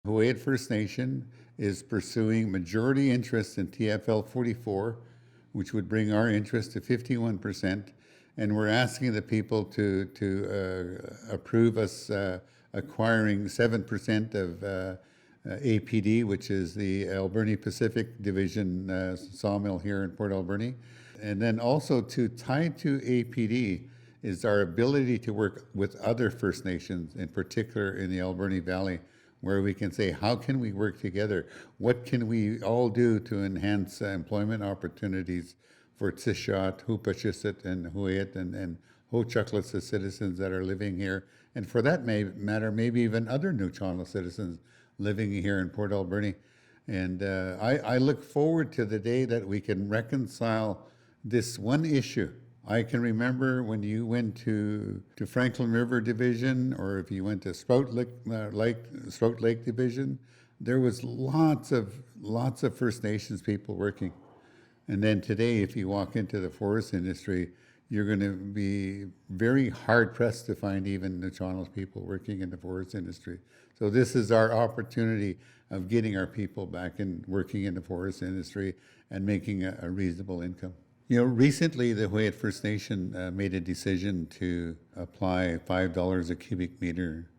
Hooayt First Nation is pursuing majority interest in TFL 44, which would bring our interest to 51%. And we're asking the people to approve us acquiring 7% of APD, which is the Alberni Pacific Division sawmill here in Port Alberni. And then also to tie to APD is our ability to work with other First Nations, in particular in the Alberni Valley, where we can say, how can we work together? What can we all do to enhance employment opportunities for Tsishat, Hupachishit, and Hooayt, and Ho-Chucklets, the citizens that are living here, and for that matter, maybe even other Nuu-chah-nulth citizens living here in Port Alberni. And I look forward to the day that we can reconcile this one issue. I can remember when you went to Franklin River Division, or if you went to Sprout Lake Division, there was lots of First Nations people working. And then today, if you walk into the forest industry, you're going to be very hard-pressed to find even Nuu-chah-nulth people working in the forest industry. So this is our opportunity of getting our people back in working in the forest industry and making a reasonable income. You know, recently the Hooayt First Nation made a decision to apply $5 a cubic meter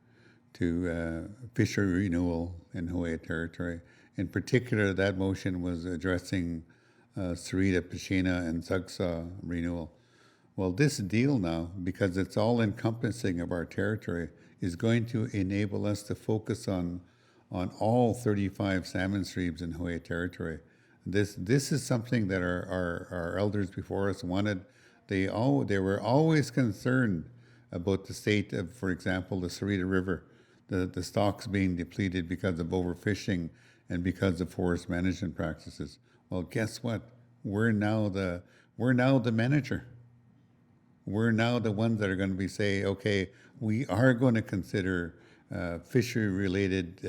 to fishery renewal in Hooayt territory. In particular, that motion was addressing Sarita, Peshena, and Sagsaw renewal. Well, this deal now, because it's all encompassing of our territory, is going to enable us to focus on all 35 salmon streams in Hooayt territory. This is something that our elders before us wanted. They were always concerned about the state of, for example, the Sarita River, the stocks being depleted because of overfishing and because of forest management practices. Well, guess what? We're now the manager. We're now the ones that are going to be saying, okay, we are going to consider fishery-related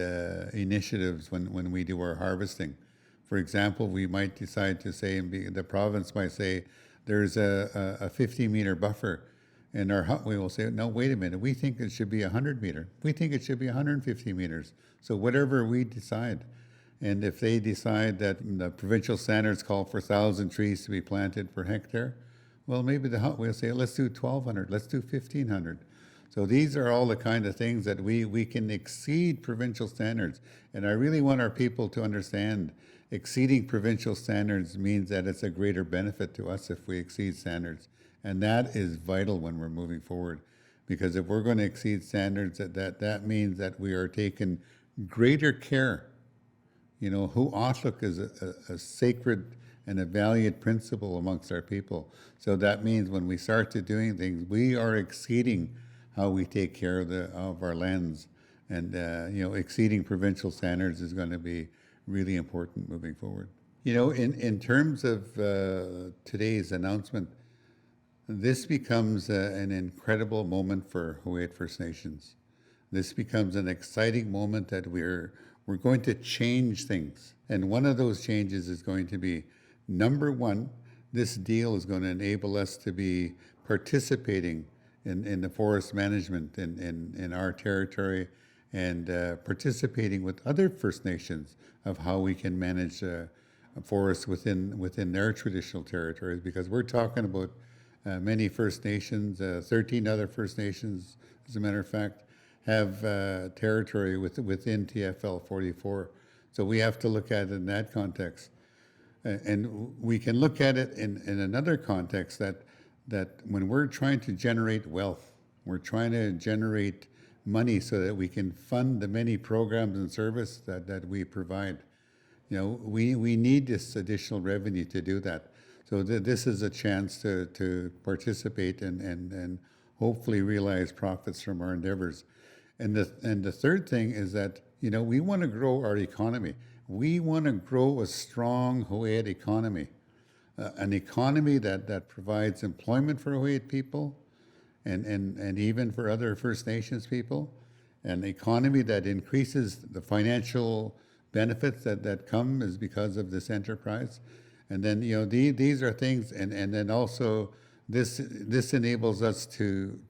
initiatives when we do our harvesting. For example, we might decide to say, the province might say, there's a 50-meter buffer, and our Huttway will say, no, wait a minute, we think it should be 100 meter. We think it should be 150 meters. So whatever we decide. And if they decide that the provincial standards call for 1,000 trees to be planted per hectare, well, maybe the Huttway will say, let's do 1,200, let's do 1,500. So these are all the kind of things that we can exceed provincial standards. And I really want our people to understand exceeding provincial standards means that it's a greater benefit to us if we exceed standards. And that is vital when we're moving forward. Because if we're going to exceed standards, that means that we are taking greater care. You know, Hu'atluk is a sacred and a valued principle amongst our people. So that means when we start to doing things, we are exceeding how we take care of our lands. And, you know, exceeding provincial standards is going to be really important moving forward. You know, in terms of today's announcement, this becomes an incredible moment for Hooayt First Nations. This becomes an exciting moment that we're going to change things. And one of those changes is going to be, number one, this deal is going to enable us to be participating in the forest management in our territory and participating with other First Nations of how we can manage forests within their traditional territories, because we're talking about many First Nations, 13 other First Nations, as a matter of fact, have territory within TFL 44. So we have to look at it in that context. And we can look at it in another context that when we're trying to generate wealth, we're trying to generate money so that we can fund the many programs and services that we provide. You know, we need this additional revenue to do that. So this is a chance to participate and hopefully realize profits from our endeavors. And the third thing is that, you know, we want to grow our economy. We want to grow a strong Hooayt economy, an economy that provides employment for Hooayt people and even for other First Nations people, an economy that increases the financial benefits that come is because of this enterprise. And then, you know, these are things, and then also this enables us to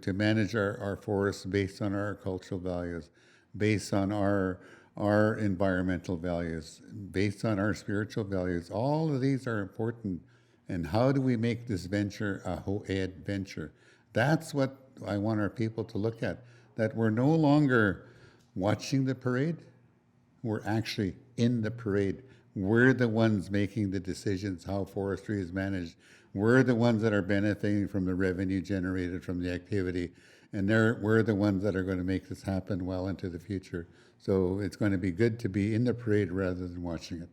manage our forests based on our cultural values, based on our our environmental values, based on our spiritual values. All of these are important. And how do we make this venture a ho-ed venture? That's what I want our people to look at, that we're no longer watching the parade, we're actually in the parade. We're the ones making the decisions how forestry is managed. We're the ones that are benefiting from the revenue generated from the activity. And we're the ones that are going to make this happen well into the future. So it's going to be good to be in the parade rather than watching it.